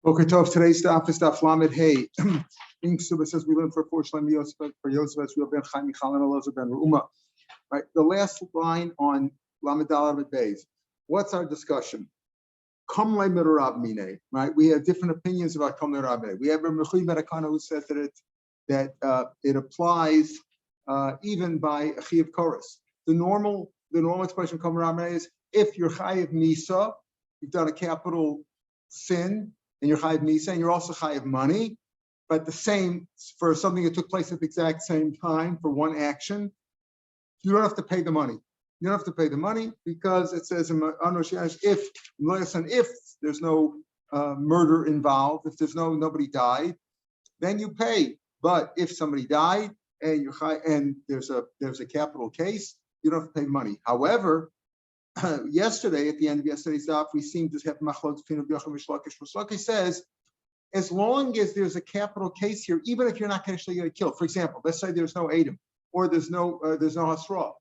Tov. Today's Daf is Daf Lamed Hey. In Ksuba says we learn for Shlem Yosef for Yosef as Real Ben Chaim Michal and Elazar Ben Reuma. Right. The last line on Lamed Daled Beis. What's our discussion? Kam le Mirab Mine. Right. We have different opinions about Kam le Mirab Mine. We have a Mechuy Merakana who says that it applies even by a Chiyav Koros. The normal expression Kam le Mirab Mine is if you're Chayav Misa, you've done a capital sin. And you're chayav misa, and you're also chayav money, but the same for something that took place at the exact same time for one action. You don't have to pay the money. You don't have to pay the money because it says if there's no murder involved, if there's nobody died, then you pay. But if somebody died and there's a capital case, you don't have to pay money. However, yesterday, at the end of yesterday's daf, we seem to have machlok between Rabbi Yochanan and Shlokish. Shlokish says, as long as there's a capital case here, even if you're not actually going to kill, for example, let's say there's no Adam or there's no hasra,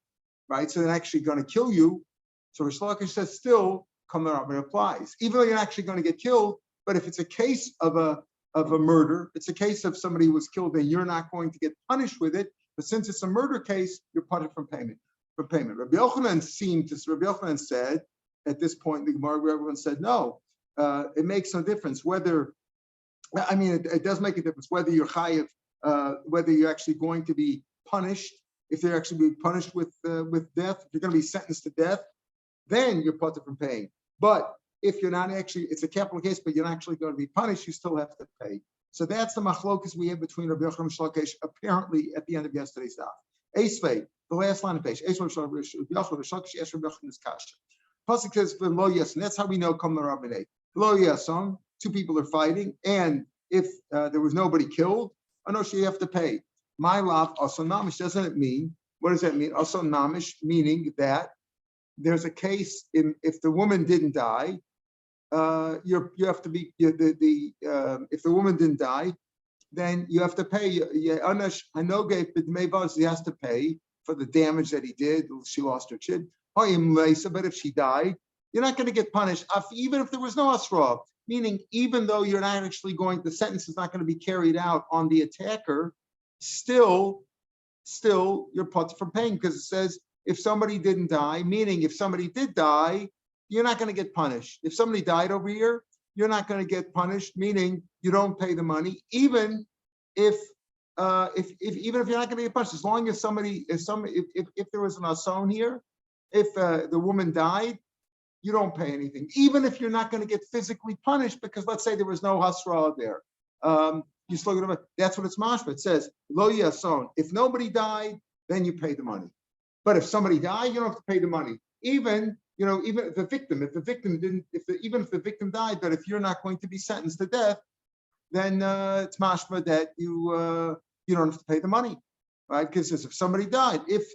right? So they're actually going to kill you. So Shlokish says still, it applies, even though you're not actually going to get killed. But if it's a case of a murder, it's a case of somebody who was killed, then you're not going to get punished with it. But since it's a murder case, you're punished from payment. Rabbi Yochanan said at this point, the Gemara, everyone said no. It makes no difference whether. I mean, it does make a difference whether you're chayiv, whether you're actually going to be punished. If they're actually be punished with death, if you're going to be sentenced to death, then you're punished from paying. But if you're not actually, it's a capital case, but you're not actually going to be punished, you still have to pay. So that's the machlokas we have between Rabbi Yochanan and Shlokish. Apparently, at the end of yesterday's daf, Esvei. The last line of page. Pasuk says lo yes, and that's how we know come the Rabbanei. Lo yason, two people are fighting, and if there was nobody killed, you have to pay. My love also namish. Doesn't it mean? What does that mean? Also namish, meaning that there's a case if the woman didn't die, you have to be if the woman didn't die, then you have to pay. He has to pay for the damage that he did. She lost her kid. But if she died, you're not going to get punished, even if there was no asra. Meaning, even though you're not actually the sentence is not going to be carried out on the attacker, still you're put from paying because it says if somebody didn't die, meaning if somebody did die, you're not going to get punished. If somebody died over here, you're not going to get punished, meaning you don't pay the money, even if you're not going to get punished, as long as if there was an ason here, if the woman died, you don't pay anything, even if you're not going to get physically punished, because let's say there was no hasra there. You still get that's what it's mashma. It says lo yason. If nobody died, then you pay the money. But if somebody died, you don't have to pay the money. Even if the victim didn't, even if the victim died, but if you're not going to be sentenced to death, then it's mashma that you don't have to pay the money, right? Because if somebody died, if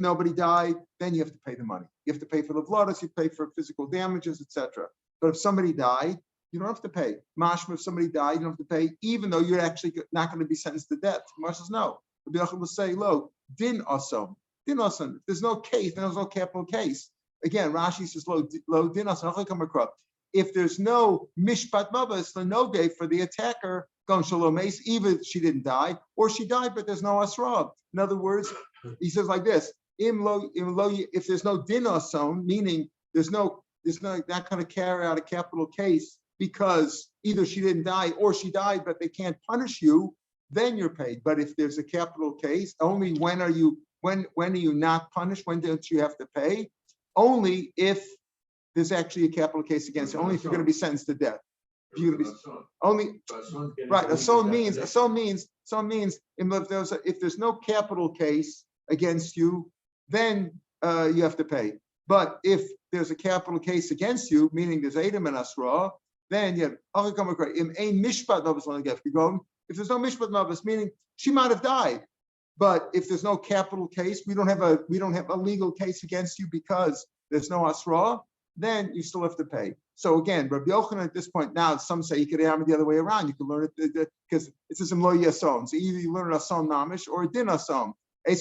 nobody died, then you have to pay the money. You have to pay for the bloodus, you pay for physical damages, etc. But if somebody died, you don't have to pay. Mashma, if somebody died, you don't have to pay, even though you're actually not going to be sentenced to death. Gemara says no. Rabbi Yochanan will say, lo, din asom. Din asom. If there's no case, then there's no capital case. Again, Rashi says, lo din asom. If there's no mishpat mabas, the no day for the attacker, gam shalom mace, even if she didn't die, or she died, but there's no asra. In other words, he says like this: if there's no din ason, meaning there's not going to carry out a capital case because either she didn't die or she died, but they can't punish you, then you're paid. But if there's a capital case, only when are you not punished? When don't you have to pay? Only if there's actually a capital case against you. Only if you're going to be sentenced to death. If you're going to be only right. Ason means if there's no capital case against you, then you have to pay. But if there's a capital case against you, meaning there's Adam and Asra, then you have if there's no mishpat mavas, meaning she might have died, but if there's no capital case, we don't have a legal case against you because there's no Asra, then you still have to pay. So again, Rabbi Yochanan at this point, now some say you could have it the other way around. You can learn it because it says in lo yason. So either you learn ason namish or din ason. She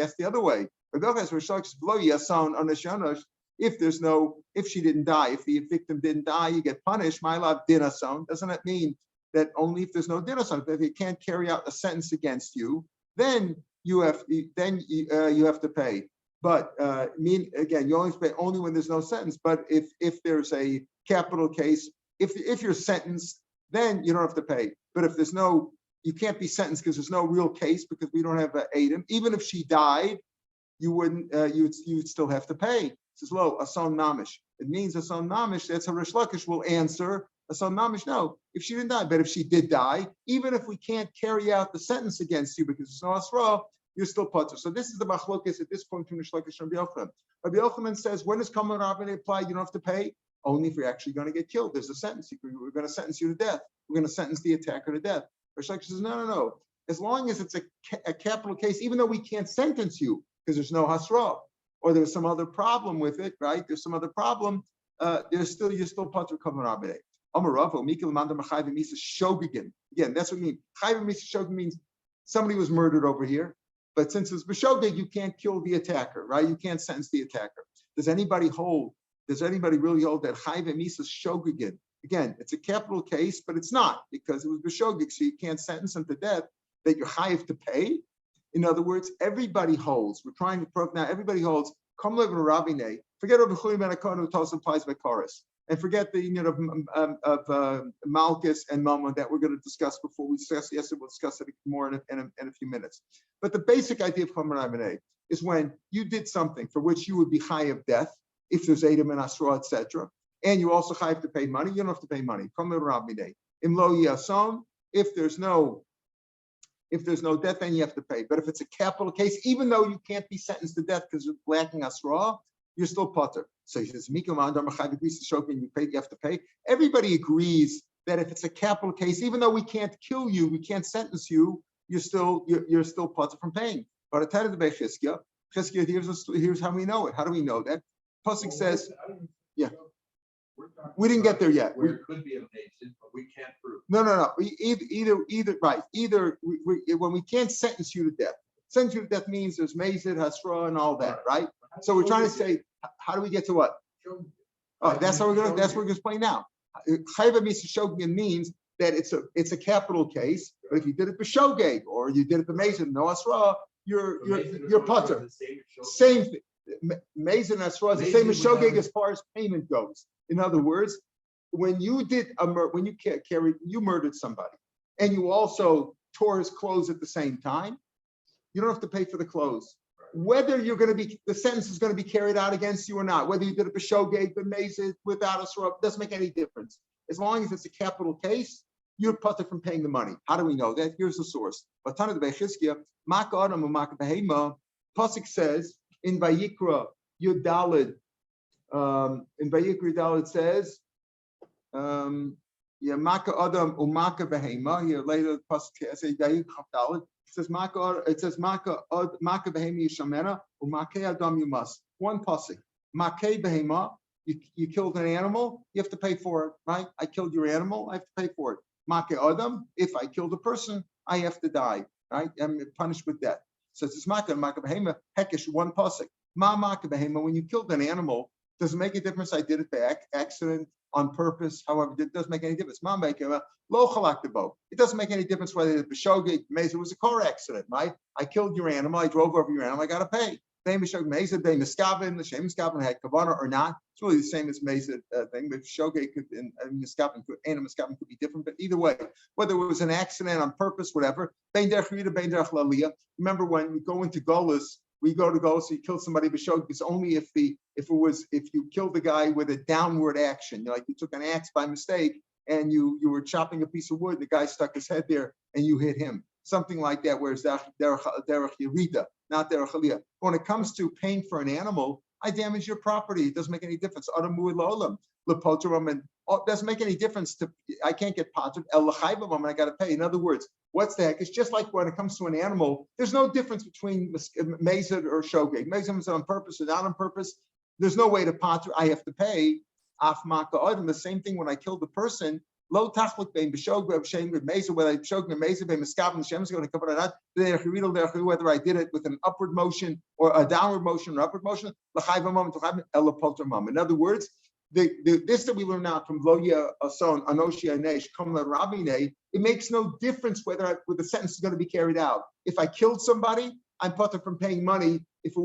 asked the other way. Rabbi Yochanan says lo yason on the shanosh. If she didn't die, if the victim didn't die, you get punished. My love, dinason. Doesn't that mean that only if there's no dinason, if they can't carry out a sentence against you, then you have to pay. But you only pay only when there's no sentence. But if there's a capital case, if you're sentenced, then you don't have to pay. But if there's no, you can't be sentenced because there's no real case because we don't have Adam. Even if she died, you wouldn't. You'd still have to pay. It says lo ason mamish. It means ason mamish. That's how Rish Lakish will answer. Ason mamish. No, if she didn't die, but if she did die, even if we can't carry out the sentence against you because it's no asra, you're still potter. So this is the machlokes at this point between Rish Lakish and Rabbi Yochanan. Rabbi Yochanan says when does Kaman Rabbanah apply? You don't have to pay. Only if you're actually going to get killed. There's a sentence. We're going to sentence you to death. We're going to sentence the attacker to death. Rish Lakish says no. As long as it's a capital case, even though we can't sentence you because there's no hasra, or there's some other problem with it, right? There's some other problem. You're still potter Kaman Rabbanah. Again, that's what it means. Chayv misa shogig means somebody was murdered over here, but since it's b'shogig, you can't kill the attacker, right? You can't sentence the attacker. Does anybody really hold that chayv misa shogig? Again, it's a capital case, but it's not because it was b'shogig, so you can't sentence him to death. That you're chayiv to pay. In other words, everybody holds. We're trying to prove now. Everybody holds. Come live in Rabineh. Forget Rabbi Chuy ben Akon who tells applies by chorus. And forget the union of Malchus and Mammon that we're going to discuss before we discuss. Yes, we'll discuss it more in a few minutes. But the basic idea of Chomer Rabbaneh is when you did something for which you would be high of death, if there's Edom and Asra, etc., and you also have to pay money. You don't have to pay money. Chomer Rabbaneh. Imlo yason. If there's no death, then you have to pay. But if it's a capital case, even though you can't be sentenced to death because you're lacking Asra, you're still potter. So he says, you have to pay. Everybody agrees that if it's a capital case, even though we can't kill you, we can't sentence you, you're still potter from paying. But at the time of here's how we know it. How do we know that? Pasuk says, yeah. We didn't get there yet. Where it could be a basis, but we can't prove. No. Either right. Either when we can't sentence you to death. Sentence you to death means there's Mazid, Hasra, and all that, right? So we're trying to say, how do we get to what? Oh, that's what we're going to explain now. Chayva misa shogeg means that it's a capital case, but if you did it b'shogeg or you did it b'mezid, no asra, you're potter. Same thing. Mezid and asra is the same as shogeg as far as payment goes. In other words, when you murdered somebody and you also tore his clothes at the same time, you don't have to pay for the clothes. Whether the sentence is going to be carried out against you or not, whether you did it b'shogeg, b'mezid, without a srub, doesn't make any difference. As long as it's a capital case, you're putter from paying the money. How do we know that? Here's the source. Pasuk says in Vayikra Yudalid, it says, Maka Adam Umaka Behema. Here later the pasuk says Vayikra it says Maka Behema Yishamena Umake Adam you must. One pasuk. Make Behema. You killed an animal, you have to pay for it, right? I killed your animal, I have to pay for it. Make Adam, if I killed a person, I have to die, right? I'm punished with death. So it's Maka Behema, Hekesh, one pasuk. Maka Behema, when you killed an animal, does it make a difference? I did it by accident, on purpose, however, it doesn't make any difference. It doesn't make any difference whether it was a car accident, right? I killed your animal, I drove over your animal, I got to pay. The same had kavana or not. It's really the same as Mezid thing, but shogeg and miskavin could be different. But either way, whether it was an accident on purpose, whatever. Remember when we go into Golas, we go to Golas, so you kill somebody b'shogeg. It's only if you killed the guy with a downward action, like you took an axe by mistake and you were chopping a piece of wood, the guy stuck his head there and you hit him. Something like that, whereas derech yerida, not derech aliyah. When it comes to paying for an animal, I damage your property. It doesn't make any difference. It doesn't make any difference. I can't get patrid el l'chayvam and I got to pay. In other words, what's the heck? It's just like when it comes to an animal. There's no difference between mezid or shogeg. Mezid is on purpose or not on purpose. There's no way to patrid. I have to pay. The same thing when I killed the person. Lo tachlik bein b'shog b'shem b'meza, whether I b'shog b'meza b'miskav Hashem is going to cover it or not. Whether I did it with an upward motion or a downward motion or upward motion. In other words, this that we learn now from Loya Ason Anoshi Anesh Kamla Rabine, it makes no difference whether the sentence is going to be carried out. If I killed somebody, I'm putter from paying money. If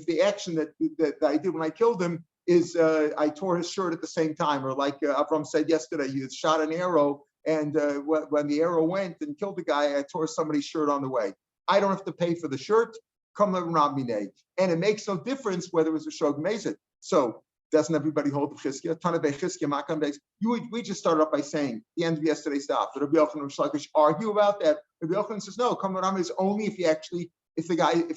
the action that I did when I killed him is I tore his shirt at the same time, or like Avram said yesterday, you shot an arrow, and when the arrow went and killed the guy, I tore somebody's shirt on the way. I don't have to pay for the shirt. Kamla Rabine, and it makes no difference whether it was a shog mezit. So. Doesn't everybody hold the chizkiah? Ton of chizkiah, makam beis. We just started off by saying the end of yesterday's daf. Rabbi Yochanan and Rish Lakish argue about that. Rabbi Yochanan says no. Kamar Rambam is only if the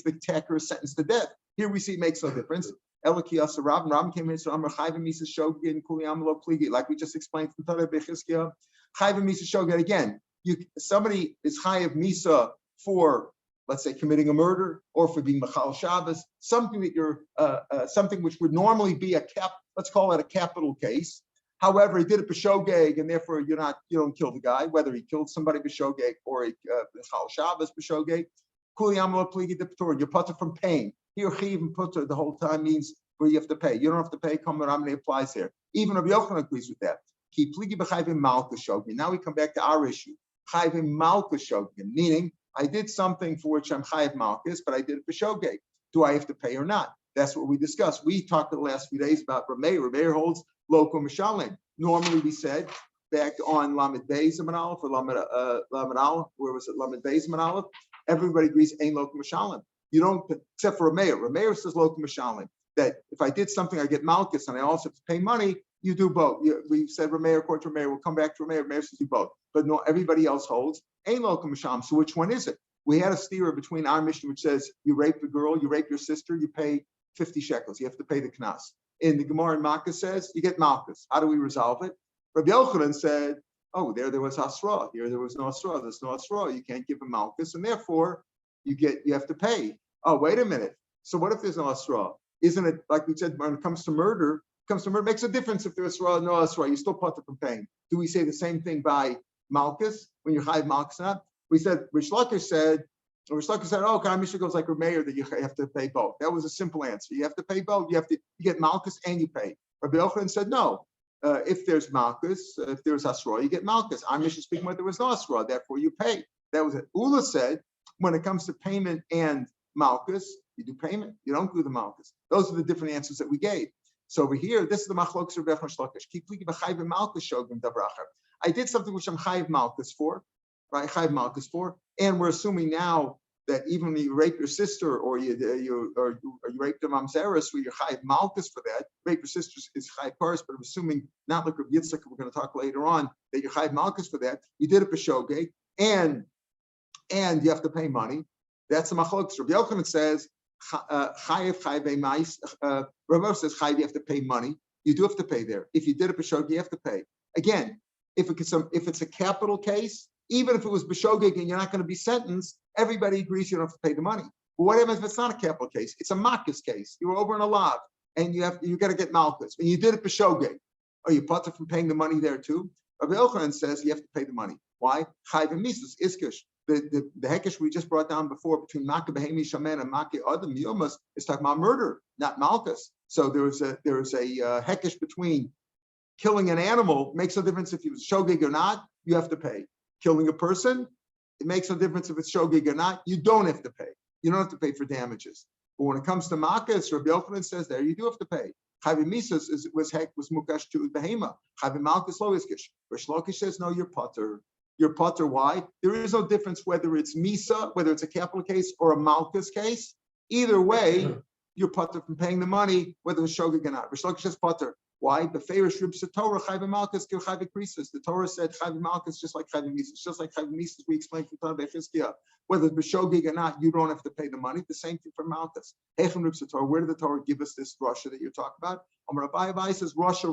attacker is sentenced to death. Here we see it makes no difference. Elakiyas Ram came in so Amar Chayvim Misa Shogin Kuliyam Lo Pligi, like we just explained from Torah Bechizkiah. Chayvim Misa Shogin again. Somebody is Chayiv Misa for, let's say, committing a murder, or for being Machal Shabbos, something that you're something which would normally be let's call it a capital case. However, he did it b'shogeg, and therefore you don't kill the guy, whether he killed somebody b'shogeg or a Machal Shabbos b'shogeg. Kuliyam lo pligi d'ptur, you're putter from paying. Here, chiv and putter the whole time means where you have to pay. You don't have to pay. Kamar Ramnei applies here. Even Rabbi Yochanan agrees with that. Ki pligi b'chayvim malka shogin. Now we come back to our issue. Chayvim malka shogin, meaning I did something for which I'm chayiv malchus, but I did it for shogeg. Do I have to pay or not? That's what we discussed. We talked the last few days about Rav Meir. Rav Meir holds local mishalim. Normally we said back on Lamed Beis Aleph or Lamed Aleph, where was it? Lamed Beis Aleph. Everybody agrees ain't local mishalim. You don't, except for Rav Meir. Rav Meir says local mishalim, that if I did something, I get malchus and I also have to pay money. You do both. We said Rav Meir, according to Rav Meir, we'll come back to Rav Meir. Rav Meir says do both. But no, everybody else holds ain't local mishalim. So which one is it? We had a steer between our mission, which says you rape a girl, you rape your sister, you pay 50 shekels. You have to pay the knas. In the Gemara in Makkah says you get malchus. How do we resolve it? Rabbi Yochanan said, oh, there was asra. Here there was no asra. There's no asra. You can't give a malchus, and therefore you have to pay. Oh, wait a minute. So what if there's no asra? Isn't it like we said when it comes to murder? Makes a difference if there's asra or no asra. You still putter from paying. Do we say the same thing by malchus when you're chayiv malchus not? We said Rish Lakish said, oh, Mishnah goes like Rav Meir that you have to pay both. That was a simple answer. You have to pay both. You get malchus and you pay. Rabbi Yochanan said no. If there's malchus, if there's asra, you get malchus. Our Mishnah speaking when there was no asra, therefore you pay. That was it. Ula said when it comes to payment and malchus, you do payment. You don't do the malchus. Those are the different answers that we gave. So over here, this is the machlokes of Rav Meir Shapiro. I did something which I'm chayiv malchus for. Right, chayiv malchus for, and we're assuming now that even when you rape your sister or you rape the mamzeres, where you're chayiv malchus for that. Rape your sister is chayiv paris, but I'm assuming not like Rav Yitzchak, we're going to talk later on, that you're chayiv malchus for that. You did it b'shogeg, and you have to pay money. That's the machlokes. Rabbi Yochanan says chayiv mais. Rabbi says chayiv, you have to pay money. You do have to pay there. If you did it b'shogeg, you have to pay. Again, if it's a capital case. Even if it was b'shogeg and you're not going to be sentenced, everybody agrees you don't have to pay the money. But what happens if it's not a capital case? It's a malchus case. You were over in a lav and you got to get malchus. And you did it b'shogeg. Are you putter from paying the money there too? Rabbi Yochanan says you have to pay the money. Why? Chayv misus iskish. The hekesh we just brought down before between Makah Behemi Shaman and Makah Adam Yomas is talking about murder, not malchus. So there is a hekesh between killing an animal. Makes no difference if he was shogeg or not. You have to pay. Killing a person, it makes no difference if it's shogeg or not. You don't have to pay. You don't have to pay for damages. But when it comes to makas, Rabbi Yochanan says there you do have to pay. Chavi misas was mukash to behema. Chavi malchus lo iskish. Rish Lakish says no, you're putter. You're putter. Why? There is no difference whether it's misa, whether it's a capital case or a malchus case. Either way, you're putter from paying the money, whether it's shogeg or not. Rish Lakish says putter. Why? The Farish Ribs Torah Chayv Malchus Kil Chayv Krisis. The Torah said Chayv Malchus just like Chayv Mises, just like Chayv Mises. We explained from Torah Bechizkiah. Whether it's b'shogeg or not, you don't have to pay the money. The same thing for Malchus. Hechem Ribs Torah. Where did the Torah give us this Russia that you're talking about? Amar Abai says Russia,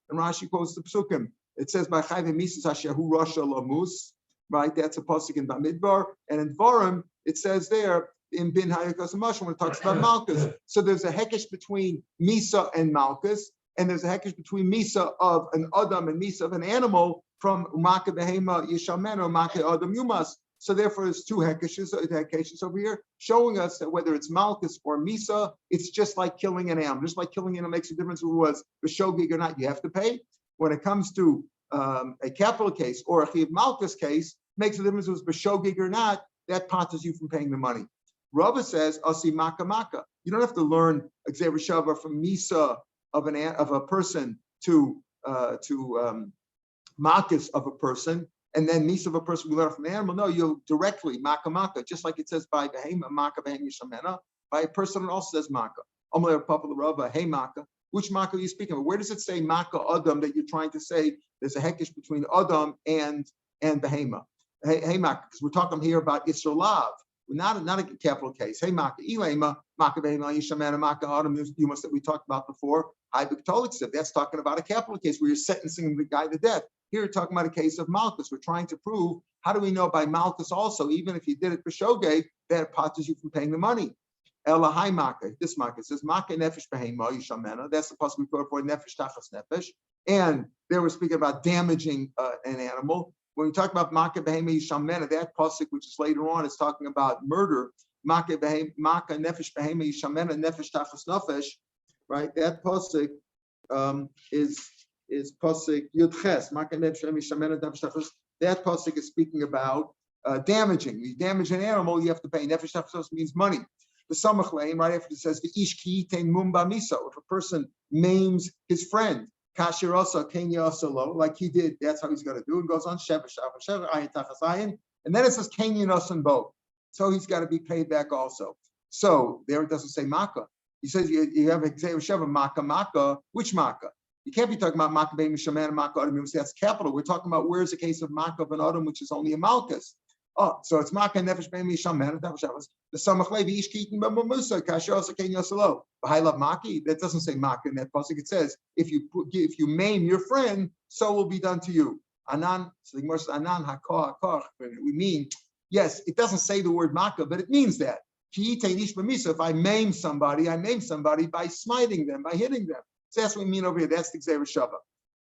and Rashi quotes the Psukim. It says by Chayv Mises Hashehu Russia Lamus. Right, that's a pasuk in Bamidbar, and in Dvarim it says there in Bin Hayakas Mashal when it talks about Malchus. So there's a hekesh between Misa and Malchus. and there's a hekesh between misa of an adam and misa of an animal from umaka behema yishamen or umaka adam yumas. So therefore, there's two hekeshes over here showing us that whether it's malchus or misa, it's just like killing an animal. Just like killing an animal makes a difference whether it was b'shogig or not. You have to pay. When it comes to a capital case or a chiv malchus case, makes a difference whether it was b'shogig or not. That potters you from paying the money. Rava says, "Asi maka maka." You don't have to learn Xavier Shava from misa of a person to malchus of a person. And then misa of a person we learn from the animal. No, you'll directly maka maka, just like it says by behema maka behema yishamena. By a person it also says maka. Amalei Papa Rava, hey maka. Which maka are you speaking of? Where does it say maka adam that you're trying to say there's a hekesh between adam and behema? Hey maka, because we're talking here about Israelav. Not a capital case. Hey maka ilema maka behema yishamena maka adam yumas that we talked about before. That's talking about a capital case where you're sentencing the guy to death. Here we're talking about a case of malchus. We're trying to prove, how do we know by malchus also, even if you did it for shogeg, that it potters you from paying the money? Elahai maka. This maka says maka nefesh behema yishamena. That's the possible for nefesh tachas nefesh. And they were speaking about damaging an animal. When we talk about maka behema yishamena, that pasuk which is later on is talking about murder. Maka nefesh behema yishamena nefesh tachas nefesh. Right. That pasuk is pasuk yudches. That pasuk is speaking about damaging. You damage an animal, you have to pay. Nefesh tachos means money. The samach leim, right after it says the ish ki yitain mumba miso. If a person maims his friend, kasher asa kenya asa lo, like he did, that's how he's going to do. It goes on sheva ayin tachas ayin, and then it says kenya asa bo. So he's got to be paid back also. So there it doesn't say maka. He says you have a sheva maka. Which maka? You can't be talking about maka bein mishaman maka adam. That's capital. We're talking about where's the case of maka of an adam, which is only a malchus. Oh, so it's maka nefesh bein mishaman. The samach levi ish kitin b'musa kasher also ken yoselo. B'hailav maki. That doesn't say maka in that pasuk. It says if you maim your friend, so will be done to you. Anan. So the Gemara says anan hakoh. We mean yes. It doesn't say the word maka, but it means that. If I maim somebody by smiting them, by hitting them. So that's what we mean over here. That's the Xavier Shava.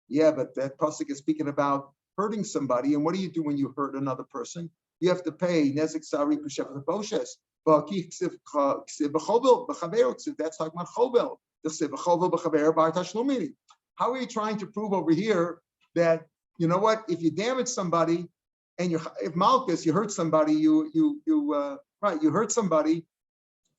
Yeah, but that pasuk is speaking about hurting somebody. And what do you do when you hurt another person? You have to pay nezek sari b'sheva boshes. That's talking about chobel. How are you trying to prove over here that, you know what, if you damage somebody and if malchus, you hurt somebody, you hurt somebody,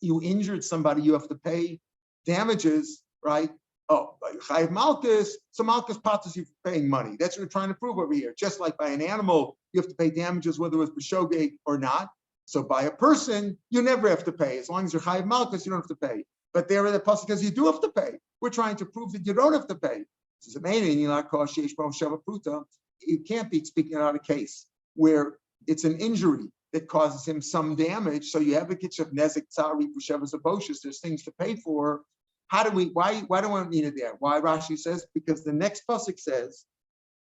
you injured somebody, you have to pay damages, right? Oh, chayiv malchus, so malchus potters you for paying money. That's what we're trying to prove over here. Just like by an animal, you have to pay damages whether it was b'shogeg or not. So by a person, you never have to pay. As long as you're chayiv malchus, you don't have to pay. But there are the pasuk says you do have to pay. We're trying to prove that you don't have to pay. You can't be speaking out a case where it's an injury that causes him some damage. So you have a kitchen of nezek tzari b'sheva zaboshes. There's things to pay for. Why do we need it there? Why Rashi says? Because the next pasuk says,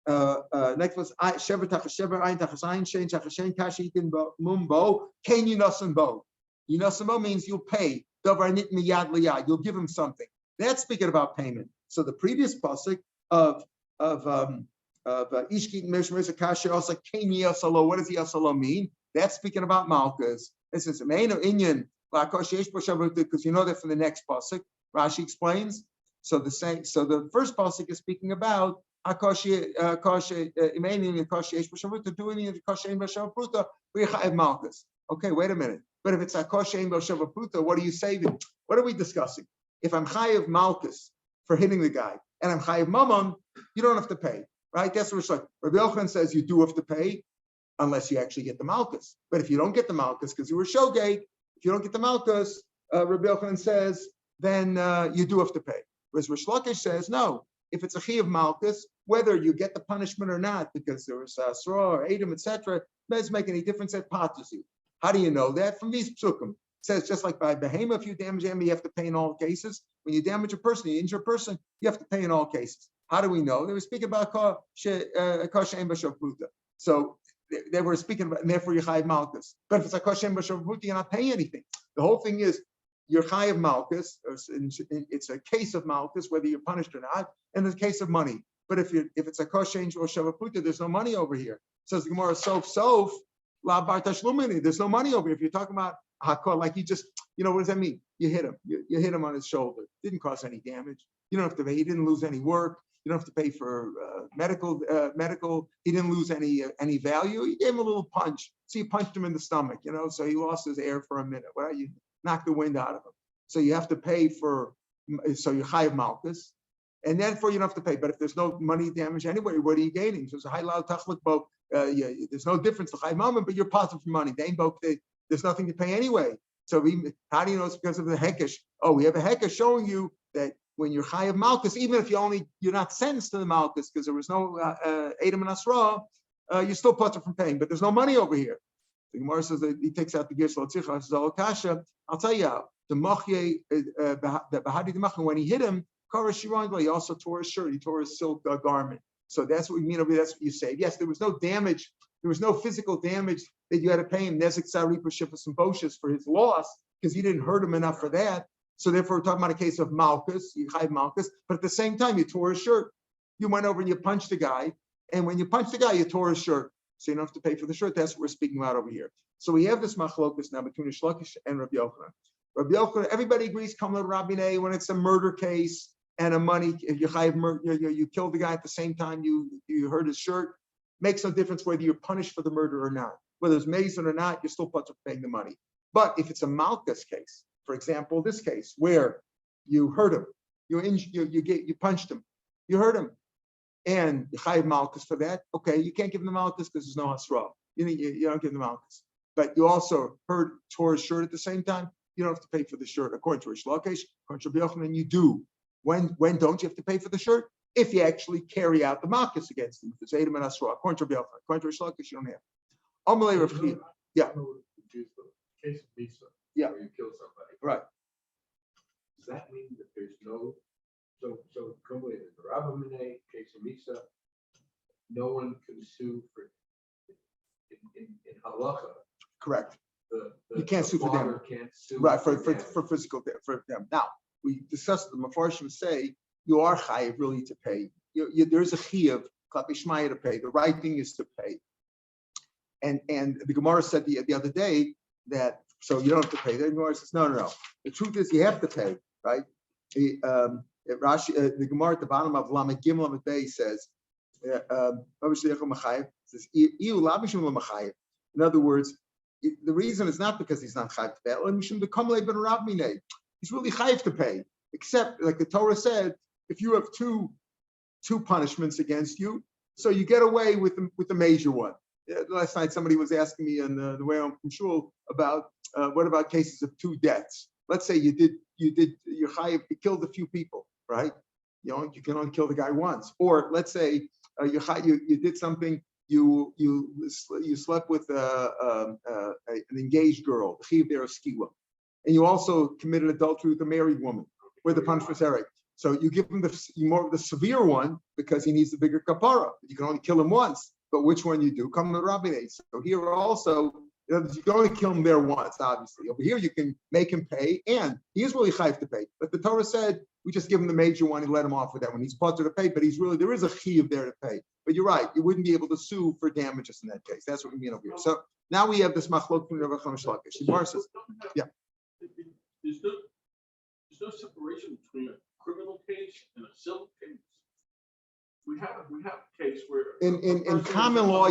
next was shever tachashever ayin tachasayin shein tachashein kashitin mumbo ken yinasan bo. Yinasan bo means you'll pay. Davar nit miyad liyad. You'll give him something. That's speaking about payment. So the previous pasuk of ishkit mishmersa kasher also ken yasalo. What does yasalo mean? That's speaking about malchus. This is main of inyan because you know that from the next pasuk. Rashi explains. So the first pasuk is speaking about malchus. Okay, wait a minute. But if it's what are you saving? What are we discussing? If I'm chayiv malchus for hitting the guy and I'm chayiv mamon, you don't have to pay, right? That's what it's like. Rabbi Yochanan says you do have to pay unless you actually get the malchus. But if you don't get the malchus because you were shogeg, if you don't get the malchus, Rabbi Yochanan says then you do have to pay. Whereas Rish Lakish says no. If it's a chi of malchus, whether you get the punishment or not, because there was Asra or Adam, etc., it doesn't make any difference. That potters you. How do you know that? From these psukim. It says just like by behema, if you damage them, you have to pay in all cases. When you damage a person, you injure a person, you have to pay in all cases. How do we know? They were speaking about so they were speaking about, and therefore you chayiv malchus. But if it's a koshem b'shavruta, you're not paying anything. The whole thing is, you're chayav malchus. It's a case of malchus, whether you're punished or not, and it's a case of money. But if it's a kosher or shavaputa, there's no money over here. Says the Gemara, sof la bar tashlumini. There's no money over here. If you're talking about hakol, like you just, what does that mean? You hit him. You hit him on his shoulder. Didn't cause any damage. You don't have to pay. He didn't lose any work. You don't have to pay for medical. He didn't lose any value. You gave him a little punch. So you punched him in the stomach. So he lost his air for a minute. Well, you knocked the wind out of him. So you have to pay for. So you chayav malchus. And therefore, you don't have to pay. But if there's no money damage anyway, what are you gaining? So it's a high loud tachlik boat. There's no difference to chayv moment, but you're positive for money. There's nothing to pay anyway. So how do you know it's because of the hekesh? Oh, we have a hekesh showing you that when you're chayav malchus, even if you're not sentenced to the malchus because there was no edom and asra, you're still positive from paying. But there's no money over here. The Gemara says that he takes out the gish l'tzicha. Says Kasha. I'll tell you how. The machye, the bahadi the machye, when he hit him. He also tore his shirt. He tore his silk garment. So that's what we mean over here. That's what you say. Yes, there was no damage. There was no physical damage that you had to pay him nezek saripa shifas and boshas for his loss because you didn't hurt him enough for that. So therefore, we're talking about a case of malchus. You hide malchus, but at the same time, you tore his shirt. You went over and you punched the guy, and when you punched the guy, you tore his shirt. So you don't have to pay for the shirt. That's what we're speaking about over here. So we have this machlokus now between Shlokish and Rabbi Yochanan. Rabbi Yochanan, everybody agrees. Come to Rabbi Nei when it's a murder case. And a money, if you killed the guy at the same time you hurt his shirt, makes no difference whether you're punished for the murder or not. Whether it's mason or not, you're still paying the money. But if it's a malchus case, for example, this case where you hurt him, you punched him, you hurt him, and you chayav malchus for that. Okay, you can't give him the malchus because there's no hasra. You don't give him the malchus. But you also tore his shirt at the same time. You don't have to pay for the shirt according to Rish Lakish, according to Rabbi Yochanan, you do. When don't you have to pay for the shirt? If you actually carry out the malchus against him. If it's Edom and Asra, according to Rabbi Yochanan, according to Rish Lakish, you don't have. Amalei Rav Chia. Yeah. Case of Misa. Yeah. Where you kill somebody. Right. Does that mean that there's no so come with the Rav Meir case of Misa? No one can sue for in halacha. Correct. You can't sue for damage. Can't sue right for physical for them. Now we discussed the Mefarshim say you are chayiv really to pay. There's a chiyuv klapei to pay. The right thing is to pay. And the Gemara said the other day that so you don't have to pay. The Gemara says no. The truth is you have to pay, right? The Gemara at the bottom of Lamed Gimel Lamed Bey says, in other words, the reason is not because he's not chayiv to pay. He's really chayiv to pay, except like the Torah said, if you have two punishments against you, so you get away with the major one. Last night somebody was asking me on the way home from shul about what about cases of two deaths. Let's say you killed a few people, right? You can only kill the guy once. Or let's say you did something. You slept with an engaged girl, and you also committed adultery with a married woman, where the punishment is Eric. So you give him more of the severe one because he needs the bigger kapara. You can only kill him once, but which one you do? Come to Rabbi Nei. So here also, you can only kill him there once, obviously. Over here, you can make him pay, and he is really chayv to pay. But the Torah said, we just give him the major one and let him off with that one. He's part to pay, but there is a chiyuv there to pay. But you're right, you wouldn't be able to sue for damages in that case. That's what we mean over here. So now we have this machlok from Rav Shapiro. Yeah. There's no separation between a criminal case and a civil case. We have a case where in common law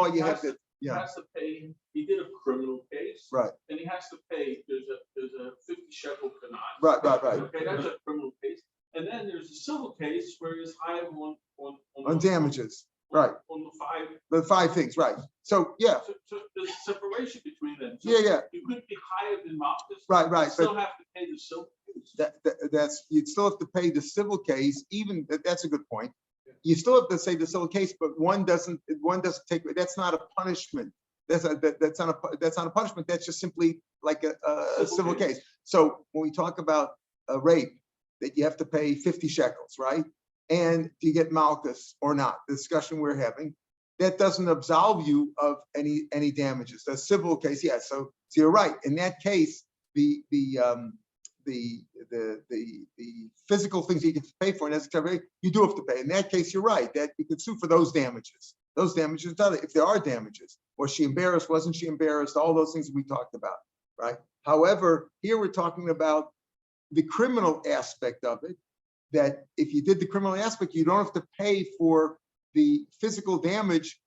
you have to. He has to pay. He did a criminal case, right? And he has to pay. There's a 50 shekel kanai. Right. Okay, that's a criminal case. And then there's a civil case where he's high on damages, right? On the five things, right? So yeah. So there's a separation between them. So yeah. You couldn't be higher than Malchus. Right. You still have to pay the civil case. That's you'd still have to pay the civil case. Even that's a good point. You still have to say the civil case, but one doesn't take. That's not a punishment. That's not a punishment. That's just simply like a civil case. So when we talk about a rape, that you have to pay 50 shekels, right? And do you get malchus or not? The discussion we're having, that doesn't absolve you of any damages. The civil case, yes. So you're right. In that case, the physical things you can pay for, and you do have to pay. In that case, you're right that you could sue for those damages. Those damages, if there are damages. Was she embarrassed? Wasn't she embarrassed? All those things we talked about, right? However, here we're talking about the criminal aspect of it, that if you did the criminal aspect, you don't have to pay for the physical damage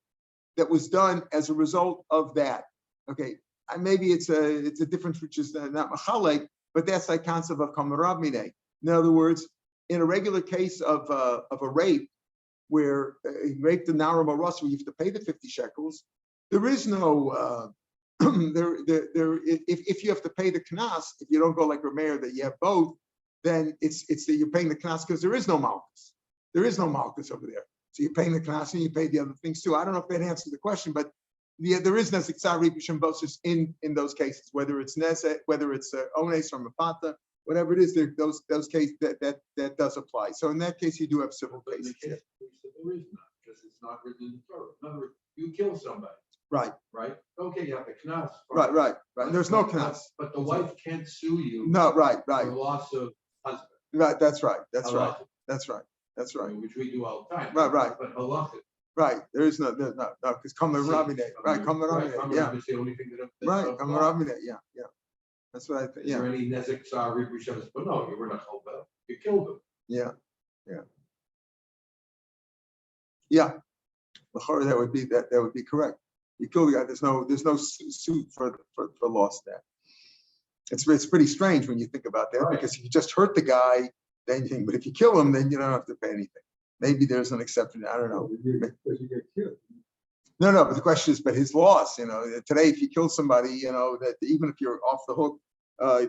that was done as a result of that. Okay, and maybe it's a difference which is not machalek, but that's like concept of kamarav minei. In other words, in a regular case of a rape, where he raped the Nara Maras, where you have to pay the 50 shekels, there is no if you have to pay the knas, if you don't go like Rav Meir that you have both, then it's that you're paying the knas because there is no malchus. There is no malchus over there. So you're paying the knas and you pay the other things too. I don't know if that answers the question, but there is nezek tzari b'shem bosus in those cases, whether it's nezek, whether it's ones or mafata, whatever it is, those cases that does apply. So in that case, you do have civil cases. There is not, because it's not written in the Torah. In other words, you kill somebody. Right. Right. Okay, you have the knas. Right. There's no knas. But the wife can't sue you. No, right. For loss of husband. Right. That's right. Halacha. That's right. Which we do all the time. Right. But halacha. Right. There's no, because Kamar Rabbi, right? Kamar Rabbi, yeah. Is the only thing that. Right. Kamar Rabbi, yeah. That's what I think. Is there any nezek tzari b'shem? But no, you were not chalbel. You killed him. Yeah. That would be correct. You kill the guy. There's no suit for loss there. It's pretty strange when you think about that, because if you just hurt the guy, then you think, but if you kill him, then you don't have to pay anything. Maybe there's an exception. I don't know. Because you get killed. No, but the question is, but his loss, today, if you kill somebody, that even if you're off the hook,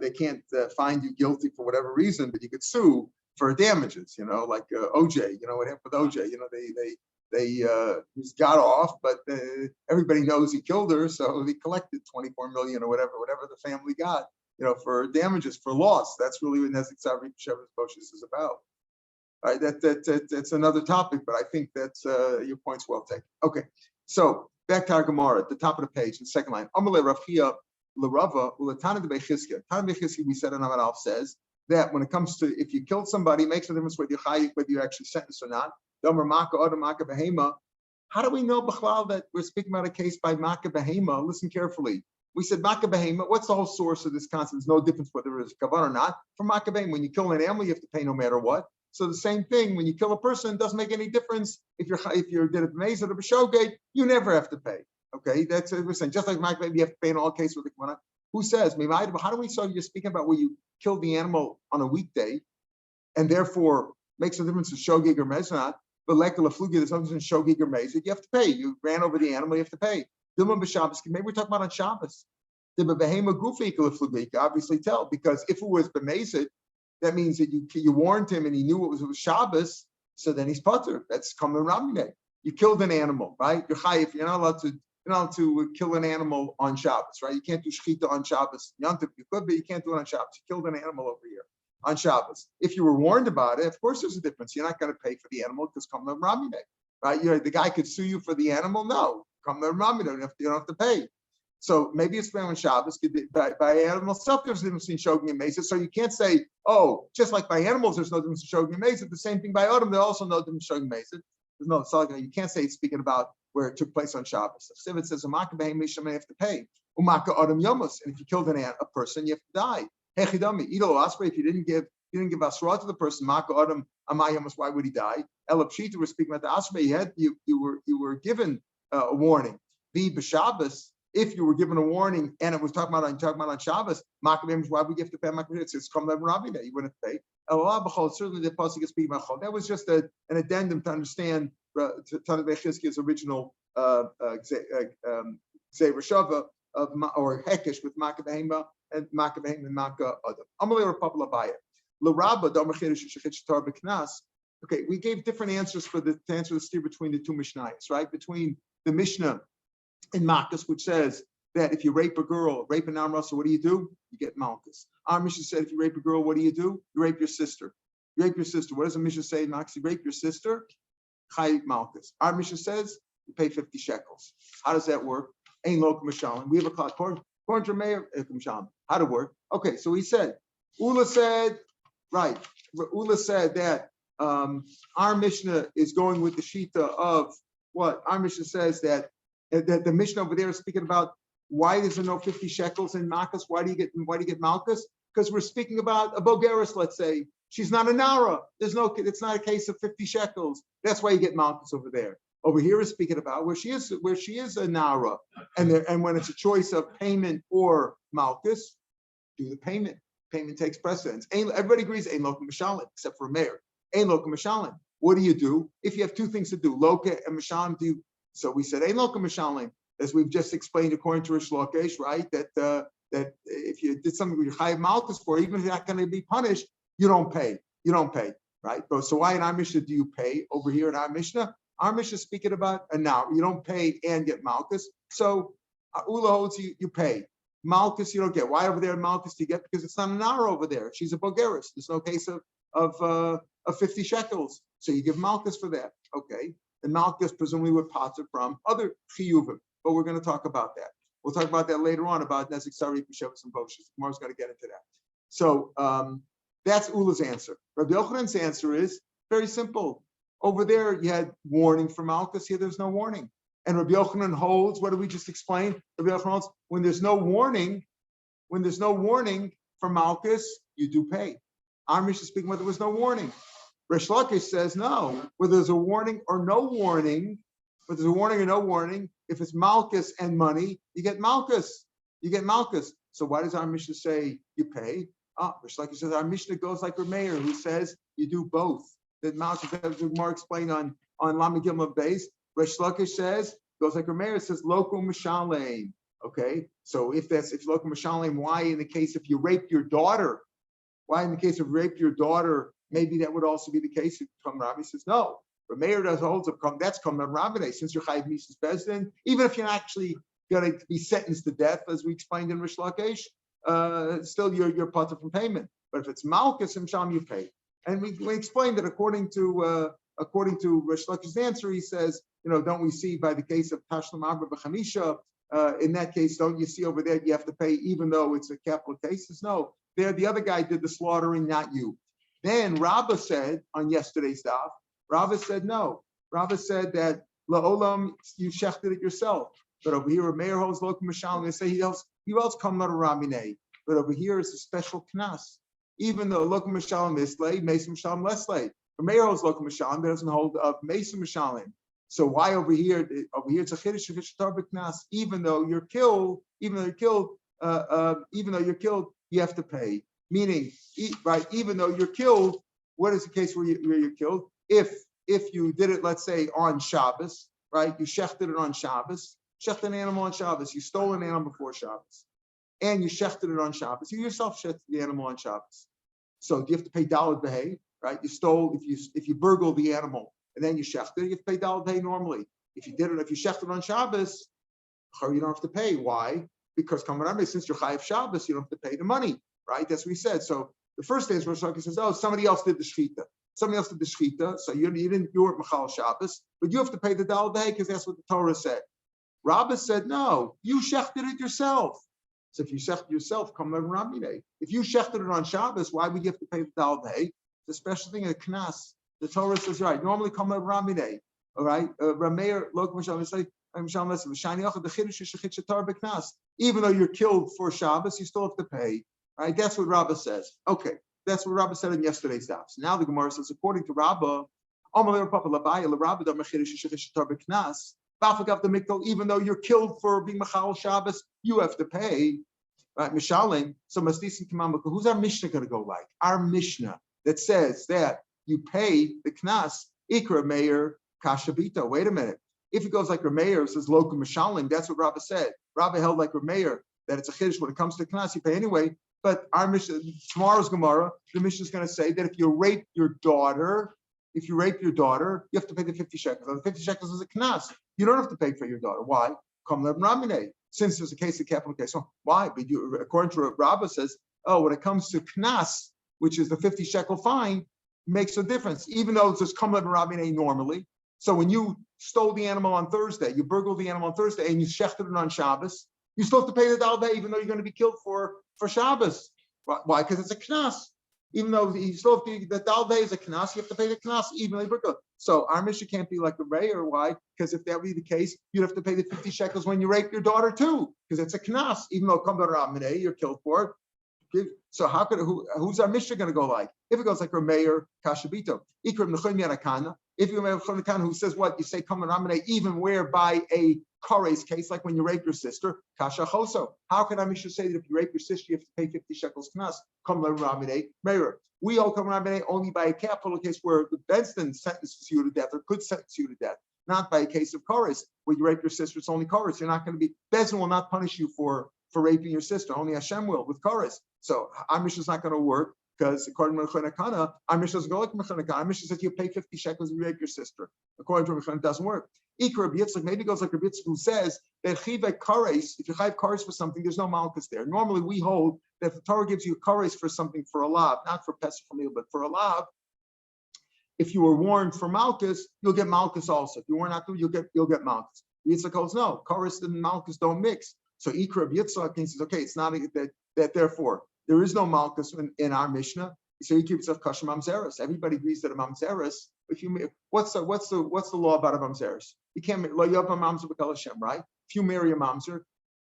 they can't find you guilty for whatever reason, but you could sue for damages, like OJ, what happened with OJ, they got off, but everybody knows he killed her, so they collected 24 million or whatever the family got, for damages, for loss. That's really what Nezek Tzari B'Shem is about. All right, that's another topic, but I think that's your point's well taken. Okay, so back to our Gemara at the top of the page, the second line. Amalei Rav Chia l'Rava u'latana de Bechizkiya. Tana Bechizkiya, we said in Amar Alf, says that when it comes to if you killed somebody, it makes no difference whether you're actually sentenced or not. How do we know, B'chlal, that we're speaking about a case by Maka Behema? Listen carefully. We said Maka Behema. What's the whole source of this concept? There's no difference whether it's kavan or not. For Maka Behema, when you kill an animal, you have to pay no matter what. So the same thing, when you kill a person, it doesn't make any difference if you're did it b'mezid or b'shogeg, you never have to pay. Okay, that's what we're saying. Just like Maka Behema, you have to pay in all cases with the kavanah. Who says? How do we say you're speaking about where you killed the animal on a weekday, and therefore makes no difference if shogeg or mezid? But like a flugi, there's something in shogeg or mezid, you have to pay. You ran over the animal, you have to pay. Maybe we're talking about on Shabbos. The behema gufi flugi, you can obviously tell, because if it was b'mezid, that means that you warned him and he knew it was Shabbos, so then he's patur. That's common Ramine. You killed an animal, right? You're chayif. You're not allowed to kill an animal on Shabbos, right? You can't do shechita on Shabbos. Yantif, you could, but you can't do it on Shabbos. You killed an animal over here on Shabbos. If you were warned about it, of course there's a difference. You're not going to pay for the animal because common Ramine, right? The guy could sue you for the animal. No, common Ramine. You don't have to pay. So maybe it's on Shabbos. By animal stuff, there's a difference between shogeg and mezid. So you can't say, oh, just like by animals, there's no difference between shogeg and mezid. The same thing by autumn, there's also no difference between shogeg and mezid. There's no, it's like, you can't say it's speaking about where it took place on Shabbos. If it says umaka behem misham, you have to pay. Umaka autumn yomos, and if you killed a person, you have to die. Hechidami idol asper. If you didn't give asra to the person, maka autumn amayomos, why would he die? Elapshita, we're speaking about the asper. You were given a warning. Be b'Shabbos. If you were given a warning and it was talking about on Shabbos, why would you have to pay? It's come to Rabbi that you wouldn't pay. Certainly the pasuk is speaking about. That was just an addendum to understand Tana Bechizkiya's original Zereshava or Hekesh with Maka Behema and Maka Adam. Amalei Rapapa Labaya. L'Rabba Damar Chedesh Shechit Shtar B'Knas. Okay, we gave different answers to answer the steer between the two Mishnayos, right? Between the Mishnah in Malchus, which says that if you rape an Amrasa, what do? You get Malchus. Our Mishnah said if you rape a girl, what do? You rape your sister. You rape your sister. What does the Mishnah say in Malchus? You rape your sister, Chayik Malchus. Our Mishnah says you pay 50 shekels. How does that work? Ain't local Mishalim. We have a klal. According to Meir, how to work? Okay, so he said, Ula said, right. Ula said that our Mishnah is going with the Shita of what? Our Mishnah says that the Mishnah over there is speaking about why is there no 50 shekels in Malkus? Why do you get Malkus? Because we're speaking about a Bogeris, let's say. She's not a Nara. It's not a case of 50 shekels. That's why you get Malkus over there. Over here is speaking about where she is a Nara. And when it's a choice of payment or Malkus, do the payment. Payment takes precedence. Everybody agrees, Ein Loka Mishalim, except for Meir. Ein Loka Mishalim. What do you do? If you have two things to do, Loka and Mishalim, so we said Ein Loka Mishalim, as we've just explained according to Rish Lakesh, right? That if you did something with your Chayav Malkus for, even if you're not going to be punished, you don't pay. You don't pay, right? So why in our Mishnah do you pay? Over here in our Mishnah is speaking about a now. You don't pay and get Malkus. So Ula holds you pay. Malkus you don't get. Why over there in Malkus do you get? Because it's not an hour over there. She's a Bogeris. There's no case of 50 shekels. So you give Malkus for that. Okay. And Malkus presumably would potter from other chiyuvim. But we're going to talk about that. We'll talk about that later on about Nezik Sari, Peshevas, and Boshas. Tomorrow's going to get into that. So that's Ula's answer. Rabbi Yochanan's answer is very simple. Over there, you had warning for Malkus. Here, there's no warning. And Rabbi Yochanan holds, what did we just explain? Rabbi Yochanan holds, when there's no warning for Malkus, you do pay. Our Mishnah is speaking whether there was no warning. Resh Lakish says no. Whether there's a warning or no warning, if it's Malkus and money, you get Malkus. So why does our Mishnah say you pay? Resh Lakish says our Mishnah goes like Rav Meir, who says you do both. That Malkus, as more explained on Lamed Gimel base. Resh Lakish says, goes like Rav Meir, says local mishalem. Okay, so if local mishalem, why in the case if you rape your daughter? Why in the case of rape your daughter? Maybe that would also be the case. If Kam Rabbi says no. Rav Meir does holds up. That's Kam Rabbi. Since you're Chayiv Mises Bezdin, even if you're actually going to be sentenced to death, as we explained in Resh Lakish, still you're part from payment. But if it's Malkus and Sham, you pay. And we explained that according to Resh Lakish's answer, he says, don't we see by the case of Tashlim Abra B'Chamisha, in that case, don't you see over there you have to pay even though it's a capital case? No, there the other guy did the slaughtering, not you. Then Rabbah said on yesterday's daf, Rabbah said no. Rabbah said that La'olam, you shechted it yourself. But over here, Meir holds Lokum Mishalim, they say he else come not a Ramine. But over here is a special knas. Even though Lokum Mishalim is lay, Mason Mishalim less lay. Meir holds Lokum Mishalim, but doesn't hold of Mason Mishalim. So why over here it's a chiddush of Ishtar B'Knas. Even though you're killed, you have to pay. Meaning, right? Even though you're killed, what is the case where you're killed? If you did it, let's say on Shabbos, right? You shechted it on Shabbos, shechted an animal on Shabbos. You stole an animal before Shabbos, and you shechted it on Shabbos. You yourself shechted the animal on Shabbos. So do you have to pay daled behay? Right? You stole if you burgled the animal and then you shechted, you have to pay daled behay normally. If you shechted on Shabbos, you don't have to pay. Why? Because since you're chayav Shabbos, you don't have to pay the money. Right? That's what we said. So the first thing is Rosh Hashanah says, somebody else did the shechita. So you weren't machal Shabbos, but you have to pay the daled behay because that's what the Torah said. Rabbah said, no, you shechted it yourself. So if you shechted yourself, come to Ramine. If you shechted it on Shabbos, why would you have to pay the daled behay? The special thing in the knas. The Torah says, right, normally come to Ramine. All right, Rav Meir, even though you're killed for Shabbos, you still have to pay. Right, that's what Rabbah says. Okay, that's what Rabbah said in yesterday's daf. So now the Gemara says, according to Rabbah, even though you're killed for being Machal Shabbos, you have to pay. Right, Mishalim. So who's our Mishnah going to go like? Our Mishnah that says that you pay the Knas, Ikra Meir Kashabita. Wait a minute. If it goes like Rav Meir, it says Lokum Mishalim, that's what Rabbah said. Rabbah held like Rav Meir, that it's a chiddush when it comes to Knas, you pay anyway. But our Mishnah, tomorrow's Gemara, the Mishnah is going to say that if you rape your daughter, you have to pay the 50 shekels. And the 50 shekels is a Knas. You don't have to pay for your daughter. Why? Since there's a case of capital case. So why? But according to what Rabbah says, when it comes to Knas, which is the 50 shekel fine, makes a difference, even though it's just Kamlev and Rabbi normally. So when you stole the animal on Thursday, you burgled the animal on Thursday, and you shechted it on Shabbos, You still have to pay the dalvei, even though you're going to be killed for Shabbos. Why? Because it's a knas. Even though you still have to, the dalvei is a knas, you have to pay the knas even though. So our Mishnah can't be like a Rayer. Why? Because if that were the case, you'd have to pay the 50 shekels when you rape your daughter too, because it's a knas, even though you're killed for it. So how could who's our Mishnah going to go like? If it goes like Rav Meir Kashabito, Ikram Nechon Yanakana. If you have Nechon who says what you say, come on, even where by a Kore's case, like when you rape your sister, Kasha Choso. How can our Mishnah say that if you rape your sister, you have to pay 50 shekels knas? Come Ramine Meir. We all come Ramine only by a capital case where the Benston sentences you to death or could sentence you to death, not by a case of Kore's where you rape your sister. It's only Kore's. You're not going to be Benston will not punish you for raping your sister. Only Hashem will with Kore's. So our Mishnah is not going to work because according to Mechon Kana, our Mishnah doesn't go like Mechon Kana. Our Mishnah says you pay 50 shekels if you rape your sister. According to Mechon, it doesn't work. Ikra Yitzchak maybe goes like Rabbi Yitzchak who says that chive kares, if you chive kares for something, there's no malchus there. Normally we hold that if the Torah gives you kares for something for a lav, not for pesach for meal, but for a lav. If you were warned for malchus, you'll get malchus also. If you were not, you'll get malchus. Yitzchak goes no, kares and malchus don't mix. So Ikra Yitzchak he says okay, it's not that therefore there is no malchus in our Mishnah. So he keeps up kasher mamzeres. Everybody agrees that a mamzeres. If you what's the law about a mamzeres? You can't lo yav mamzer b'kol Hashem, right? If you marry a mamzer,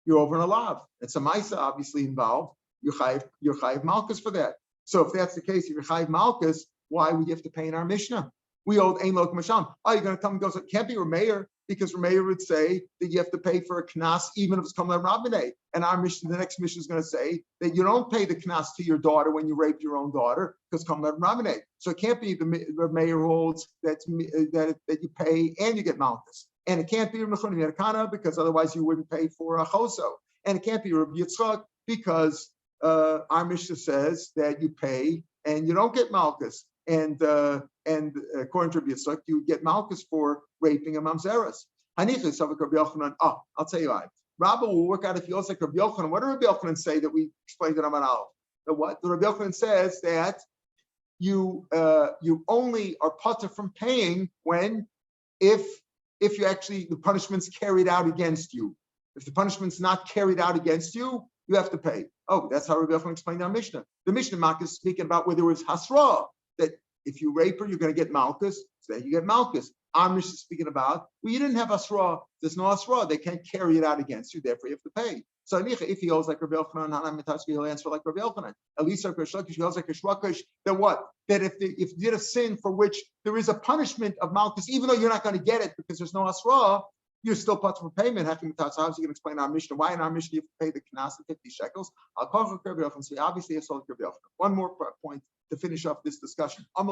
you're over in a lav. It's a ma'isa obviously involved. You're chayiv malchus for that. So if that's the case, if you're chayiv malchus, why would you have to pay in our Mishnah? We hold ein lo k'masham. Oh, you're going to tell me goes it can't be Rav Meir because Rav Meir would say that you have to pay for a knas even if it's coming from Rabbaneh. And our Mishnah, the next Mishnah is going to say that you don't pay the knas to your daughter when you rape your own daughter because it's coming from Rabbaneh. So it can't be the Rav Meir holds that you pay and you get malchus. And it can't be Rav Nechon Yanakana because otherwise you wouldn't pay for a choso. And it can't be Rav Yitzchak because our Mishnah says that you pay and you don't get malchus. And according to Rabbi Yitzchak, you get malchus for raping a mamzeres. I'll tell you why. Rabbi will work out if he also like Rabbi Yochanan. What did Rabbi Yochanan say that we explained in Amar Aleph? What? The Rabbi Yochanan says that you only are patur from paying if you actually the punishment's carried out against you. If the punishment's not carried out against you, you have to pay. Oh, that's how Rabbi Yochanan explained our Mishnah. The Mishnah Mak is speaking about where there was hasra, that if you rape her, you're going to get malchus, so then you get malchus. Our Mishnah is speaking about, well, you didn't have asra, there's no asra, they can't carry it out against you, therefore you have to pay. So if he owes like Rabbi Yochanan, he'll answer like Rabbi Yochanan. At least like Rishlakish, he owes like Rishlakish, that what? That if you did a sin for which there is a punishment of malchus, even though you're not going to get it because there's no asra, you're still part for payment. How's he going to explain our Mishnah? Why in our Mishnah you have to pay the knas of 50 shekels? I'll call for Rabbi Yochanan. So obviously it's all Rabbi Yochanan. One more point to finish off this discussion. Just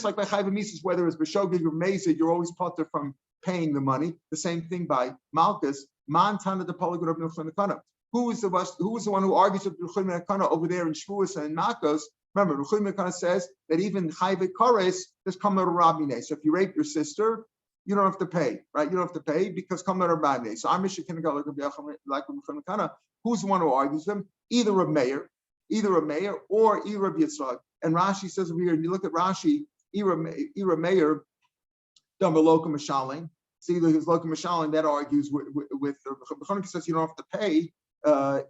like by chayv misos, whether it's b'shogeg or mezid, you're always patur from paying the money. The same thing by malchus. Man-tana de polygon of Nechon Kana. Who is the one who argues with Nechon Kana over there in Shvuos and Makos? Remember, Nechon Kana says that even chayv kores there's kamar rabine. So if you rape your sister, you don't have to pay, right? You don't have to pay because kamar rabine. So our Mishnah can go like Nechon Kana. Who's the one who argues them? Either Rav Meir or either Rav Yitzchak. And Rashi says over here, and you look at Rashi, Rav Meir, Dama Loka Mashaling. See, his Loka Mashaling that argues with B'chonik says you don't have to pay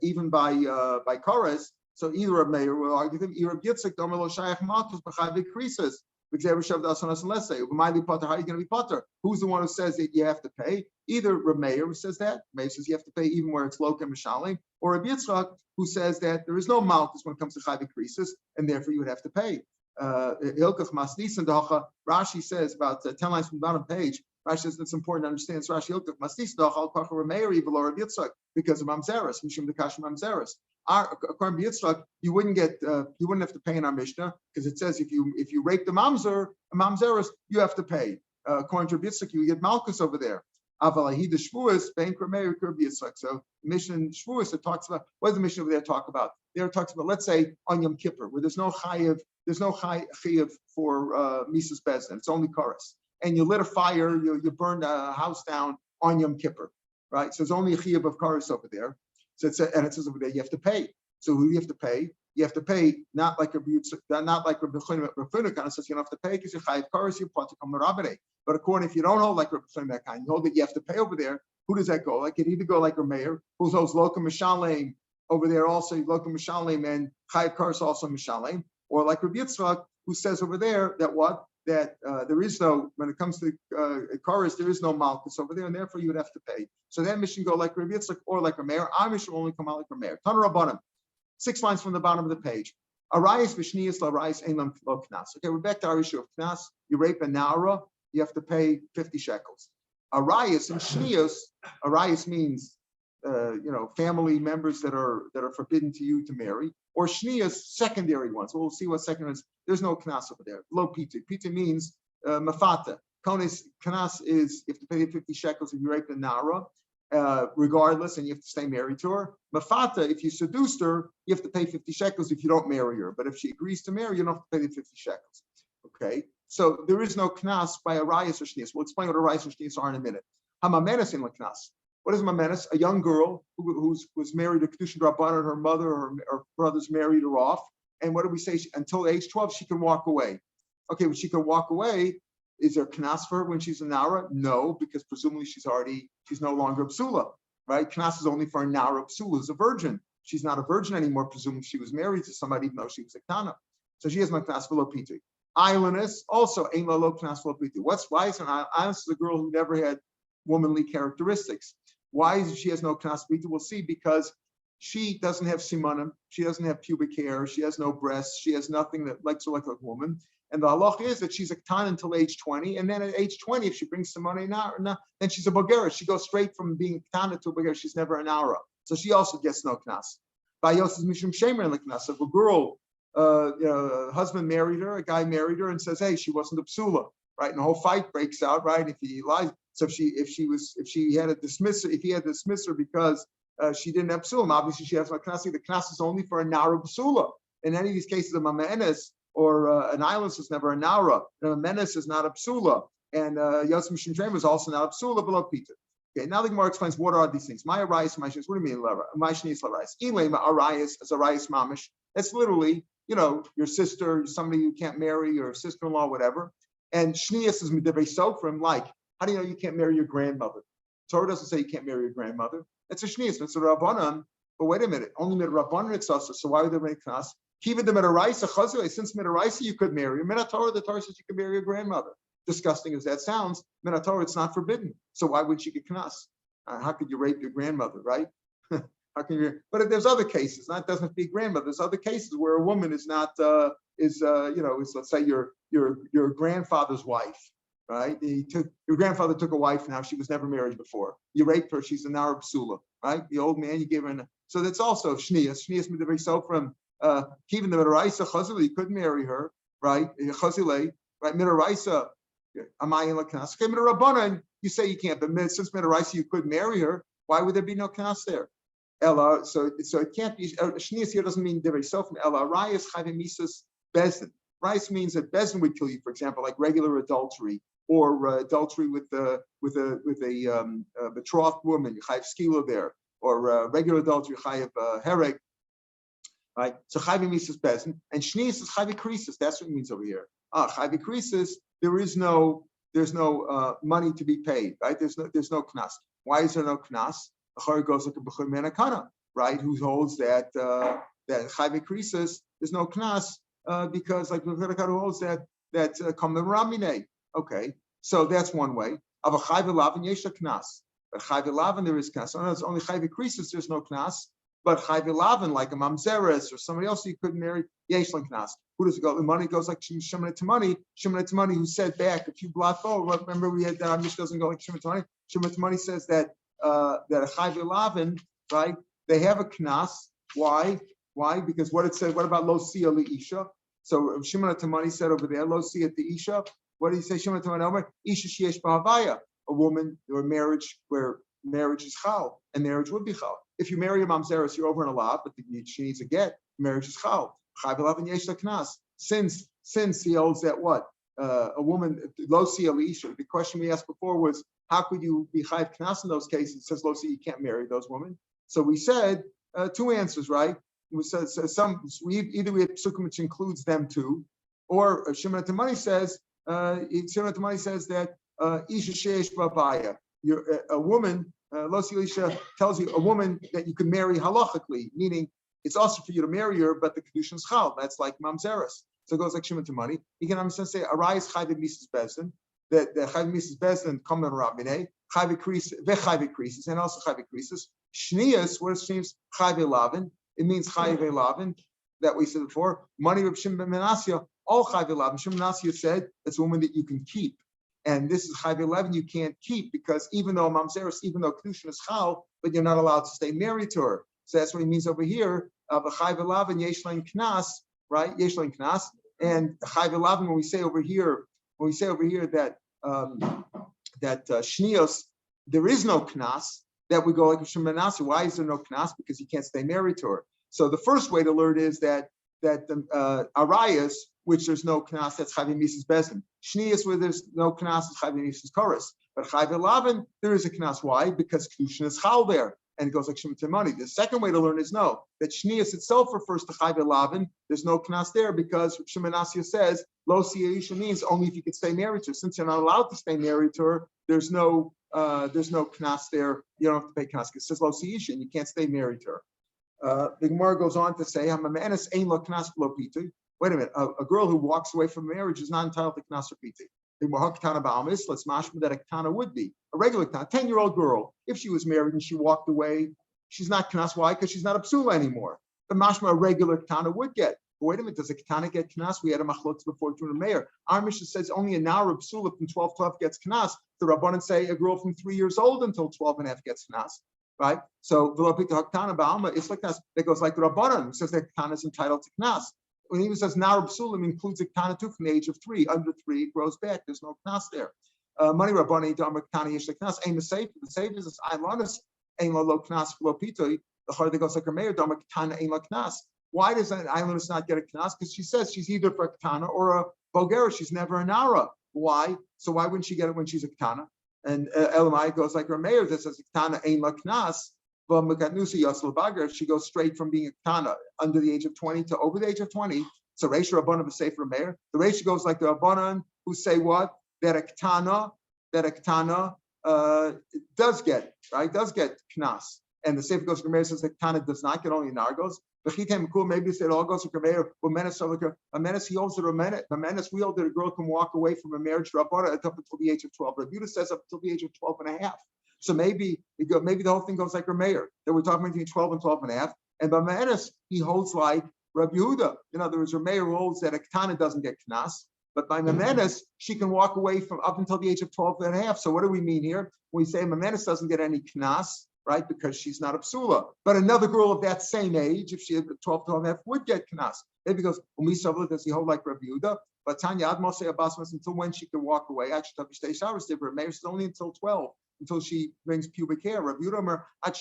even by Koras. So either Rav Meir will argue them, either Rav Yitzchak, Dama Lo Shayach Malchus B'chayv Krisis. How are you going to be potter? Who's the one who says that you have to pay? Either Rav Meir who says that, Meir says you have to pay even where it's low and mishalim, or Rav Yitzchak who says that there is no malchus when it comes to chayv krisis, and therefore you would have to pay. Rashi says about 10 lines from the bottom page. Rashi says it's important to understand. It's Rashi because of mamzeres, mishum dekash mamzeres. According to Yitzchak, you wouldn't have to pay in our Mishnah because it says if you rape the mamzeres, you have to pay. According to Yitzchak, you get malchus over there. So Mishnah in Shvuos, it talks about what does the Mishnah over there talk about? There it talks about, let's say on Yom Kippur, where there's no chayiv for Mises Bezdin, it's only Koras. And you lit a fire, you burned a house down on Yom Kippur, right? So there's only a chayiv of Koras over there. So it says over there you have to pay. So who do you have to pay? you have to pay, not like Rabbi Yehuda kind of says you don't have to pay because you're chayiv kares, you're part to come rabbanei. But according, if you don't hold like Rabbi Yehuda that kind, you hold that you have to pay over there. Who does that go? Like it either go like Rav Meir, who holds loka mishalem over there also loka mishalem and chayiv kares also mishalem, or like Rabbi Yitzchak, who says over there that what? That there is no, when it comes to kares, there is no malchus over there, and therefore you would have to pay. So that mission go like Rabbi Yitzchak or like Rav Meir. Our mission will only come out like Rav Meir. Tana Rabbanim, 6 lines from the bottom of the page. Arayis v'shniyas l'arayis ein lam knas. Okay, we're back to our issue of knas. You rape a nara, you have to pay 50 shekels. Arayis and shniyas, arayis means family members that are forbidden to you to marry, or shniyas, secondary ones. We'll see what second is. There's no knas over there. Lo pita. Pita means mafata. Knas is you have to pay 50 shekels if you rape a nara, regardless, and you have to stay married to her. Mafata, if you seduced her, you have to pay 50 shekels if you don't marry her. But if she agrees to marry, you don't have to pay the 50 shekels. Okay, so there is no knas by arayis or shniyas. We'll explain what arayis and shniyas are in a minute. Hamamenes in the knas. What is mamenes? A young girl who was married to Kedushin Rabbanan, her mother or her brothers married her off. And what do we say? Until age 12, she can walk away. Okay, when she can walk away, is there knas for her when she's a nara? No, because presumably she's no longer a psula, right? Knas is only for a nara psula, who's a virgin. She's not a virgin anymore, presumably she was married to somebody, even though she was a kana. So she has no knas for lo piti. Islandess also ain't lo knas for lo piti. Why is an islandess is a girl who never had womanly characteristics? Why is she has no knas piti? We'll see, because she doesn't have simanim, she doesn't have pubic hair, she has no breasts, she has nothing that likes her like a woman. And the halach is that she's a ktan until age 20, and then at age 20, if she brings some money now, then she's a bagera. She goes straight from being ktan to a bagera. She's never an aura, so she also gets no knas. Bayos is mishum shemer in the knas. If a girl, a husband married her, a guy married her, and says, hey, she wasn't a psula, right? And the whole fight breaks out, right? If he lies, so if he had to dismiss her because she didn't have psulam, obviously she has no knas. The knas is only for a nara psula. In any of these cases, a mamenes or an islandess is never a nara. A menace is not a psula, and Yosem Shimshim is also not a psula below Peter. Okay, now the Gemara explains what are these things. My arayis, my shnis. What do you mean, my shnis l'arayis? Ilema arayis as arayis mamish. That's literally, your sister, somebody you can't marry, your sister-in-law, whatever. And shnias is midivei sofrim. Like, how do you know you can't marry your grandmother? Torah doesn't say you can't marry your grandmother. It's a shnias. It's a rabbanan. But wait a minute, only mid rabbanan it's also. So why would there be knas? Even the Midaraisa Chazule, since Midaraisa you could marry. Minatorah, the Torah says you can marry your grandmother. Disgusting as that sounds, Minatorah, it's not forbidden. So why would she get knas? How could you rape your grandmother, right? How can you? But if there's other cases, that doesn't have to be grandmother. There's other cases where a woman is not is let's say your grandfather's wife, right? Your grandfather took a wife now, she was never married before. You raped her, she's an Arab psula, right? The old man, you gave her so that's also shnias. Shnias midivei sofrim. Even the Midaraisa Chazile, you could marry her, right? Chazile, right? Midaraisa, Amayin la knas. Okay, Midarabanan, you say you can't, but since Midaraisa you could marry her, why would there be no knas there? Ella, so it can't be. Shnias here doesn't mean divei sofrim. Ella, Rayas chayvim misas bezdin. Rayas means that bezdin would kill you, for example, like regular adultery or adultery with a betrothed woman. You chayv skila there, or regular adultery chayiv hereg. Right, so chayvi misas bezin and shnias is chayvi krisis. That's what it means over here. Chayvi krisis. There's no money to be paid. Right, there's no knas. Why is there no knas? The chayv goes like a b'chur menakana, right? Who holds that chayvi krisis there's no knas because like the menakana who holds that kam ramine. Okay, so that's one way. Of a chayvi lavin yesh a knas. But chayvi lavin there is knas. So it's only chayvi krisis. There's no knas. But chayvi lavin, like a mamzeres or somebody else you couldn't marry, yeshlan knas. Who does it go? The money goes like Shimon Tamani. Shimon Tamani, who said back a few blocks forward. Remember we had that Mish doesn't go like Shimon Tamani. Shimon Tamani says that a chayvi lavin, right? They have a knas. Why? Because what it said. What about lo siya li isha? So Shimon Tamani said over there, lo siya li isha. What did he say? Shimon Tamani Omer isha sheyesh b'havaya, a woman or marriage where marriage is chal and marriage would be chal. If you marry a mamzeres, you're over in a lot, but she needs a get. Marriage is chal. Since he holds that what a woman lo siya li isha. The question we asked before was how could you be chayv knas in those cases? It says lo siya, you can't marry those women. So we said two answers, right? either we have psukim which includes them too, or Shimon Tamani says that Isha Sheish Babaya, a woman, Losi Isha tells you a woman that you can marry halachically, meaning it's also for you to marry her, but the kedushin is chal. That's like mamzeres. So it goes like Shimon Tamani. You can understand say Arayis Chayv Mises Bezdin, that the Chayv Mises Bezdin come in Rabbinei, Chayv Krisis, and also Chayv Krisis. Shnias, what it means Chayv Elavin, it means Chayv Elavin, that we said before. Money of Shimon Ben Menasya, all Chayv Elavin. Shimon Ben Menasya said it's a woman that you can keep. And this is Chayv 11 you can't keep because even though Mamzeres, even though Kedushin is Chal, but you're not allowed to stay married to her. So that's what he means over here. The Chayv 11 Yeshlein Knas, right? Yeshlein Knas. And Chayv 11, when we say over here that Shnios, there is no Knas, that we go like Shimon Ben Menasya. Why is there no Knas? Because you can't stay married to her. So the first way to learn is that the Arayas, which there's no knas, that's Chayv Mises Bezdin. Shnias, where there's no knas, is Chayv Mises Chorus. But Chayv 11, there is a knas. Why? Because Kedushin is chal there, and it goes like Shimon Temani. The second way to learn is no, that Shnias itself refers to Chayv 11. There's no knas there because Shimon Asya says Lo Siyisha means only if you could stay married to her. Since you're not allowed to stay married to her, there's no knas there. You don't have to pay knas. It says Lo Siyisha, and you can't stay married to her. The Gemara goes on to say, wait a minute, a girl who walks away from marriage is not entitled to knas or piti. Let's mashma that a ketana would be. A regular ketana, 10-year-old girl, if she was married and she walked away, she's not knas. Why? Because she's not a psula anymore. The mashma a regular ketana would get. But wait a minute, does a ketana get knas? We had a machlokes before to the mayor. Our Mishnah says only a nara psula from 12 gets knas. The Rabbanan say a girl from 3 years old until 12 and a half gets knas. Right? So it's like that. That goes like the Rabbanan, who says that ketana is entitled to knas. When he even says Nar Psulim includes a ketana too from the age of 3. Under 3, it grows back. There's no knas there. Money Rabbani Dhamma ketana yesh knas. Aim the safe. The safe is Ailanis. Aim lo knas lo pitoi. The hard that goes like her mayor Dhamma ketana aim lo knas. Why does an Ailanis not get a knas? Because she says she's either for a ketana or a Bulgaria. She's never a nara. Why? So why wouldn't she get it when she's a ketana? And Elamai goes like her mayor that says ketana aim lo knas. But she goes straight from being a ketana under the age of 20 to over the age of 20. So Reisha Rabbanan v'Sefer Meir. The Reisha goes like the Rabbanan who say what? That a ketana does get knas. And the Sefer goes to Meir says that ketana does not get only nargos. Maybe it all goes to Meir. A menace he holds that a menace we hold that a girl can walk away from a marriage to Rabbanan up until the age of 12. Rav Yehuda says up until the age of 12 and a half. So maybe the whole thing goes like Rav Meir, that we're talking between 12 and 12 and a half. And by Ma'anis, he holds like Rav Yehuda. In other words, Rav Meir holds that a ketana doesn't get knas, but by Ma'anis, she can walk away from up until the age of 12 and a half. So what do we mean here? We say Ma'anis doesn't get any knas, right? Because she's not a psula. But another girl of that same age, if she had 12 and a half, would get knas. Maybe because does he hold like Rav Yehuda? But Tanya Admos say Abbasmas until when she can walk away. Actually, Rav Meir says only until 12. Until she brings pubic hair. Rav Yehuda I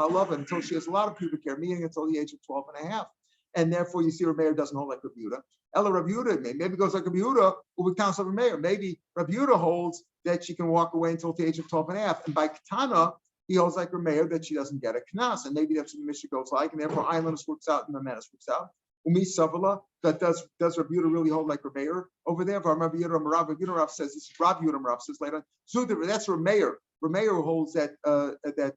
love it until she has a lot of pubic hair, meaning until the age of 12 and a half. And therefore, you see Rav Meir doesn't hold like Rav Yehuda. Ella Rav Yehuda, maybe goes like Rav Yehuda, who would counsel Rav Meir. Maybe Rav Yehuda holds that she can walk away until the age of 12 and a half. And by ketana, he holds like Rav Meir that she doesn't get a knas. And maybe that's what the Mishnah goes like. And therefore, Islanders works out and the Manas works out. Umi Savala, that does Rav Yehuda really hold like Rav Meir over there? Rav Yehuda Rav says, this is Rav Yehuda Rav says later. So that's Rav Meir. Rav Meir holds that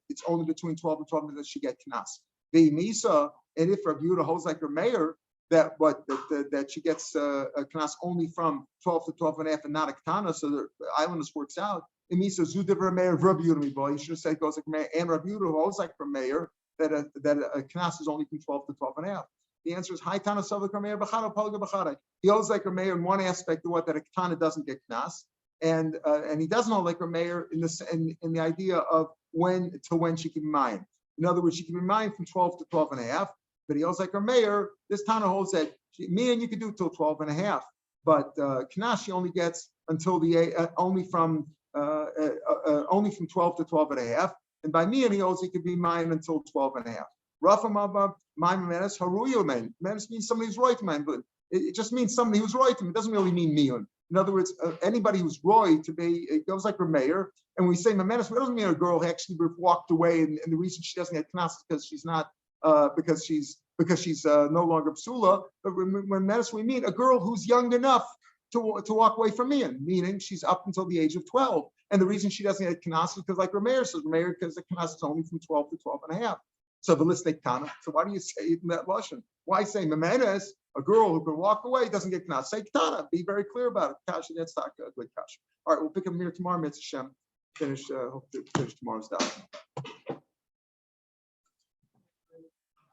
it's only between 12 and 12 that she get knas. The Misa, and if Rav Yehuda holds like Rav Meir, that she gets a knas only from 12 to 12 and a half and not a ketana, so the islanders works out. It means Zudav Rav Meir Rav Yehuda. You should have said it goes like Meir and Rav Yehuda holds like Rav Meir that a knas is only from 12 to 12 and a half. The answer is Hai Tana Savik Rav Meir B'chara Palga B'chara. He holds like Rav Meir in one aspect of that a ketana doesn't get knas. And he doesn't hold like Rav Meir in the idea of when she can be mine. In other words, she can be mine from 12 to 12 and a half, but he holds like Rav Meir. This Tana holds that me and you could do till 12 and a half, but knas she only gets until only from 12 to 12 and a half, and by me and he holds he could be mine until 12 and a half. Rafa Mabba, my menace, haruyo man. Menace means somebody who's right man, but it just means somebody who's right. It doesn't really mean miyun. In other words, anybody who's roy to be, it goes like Rav Meir, and we say Mamenes, it doesn't mean a girl actually walked away, and the reason she doesn't get knas is because she's not, because she's because she's no longer psula. But when medicine we mean a girl who's young enough to walk away from me, meaning she's up until the age of 12. And the reason she doesn't get knas is because, like Rav Meir says, because the knas is only from 12 to 12 and a half. So the listic tana. So why do you say it in that lashon? Why say memenes, a girl who can walk away, doesn't get knas? Say tana. Be very clear about it. Kasha, that's not good kasha. All right, we'll pick up here tomorrow. Mitzvah Shem. Hope to finish tomorrow's daf.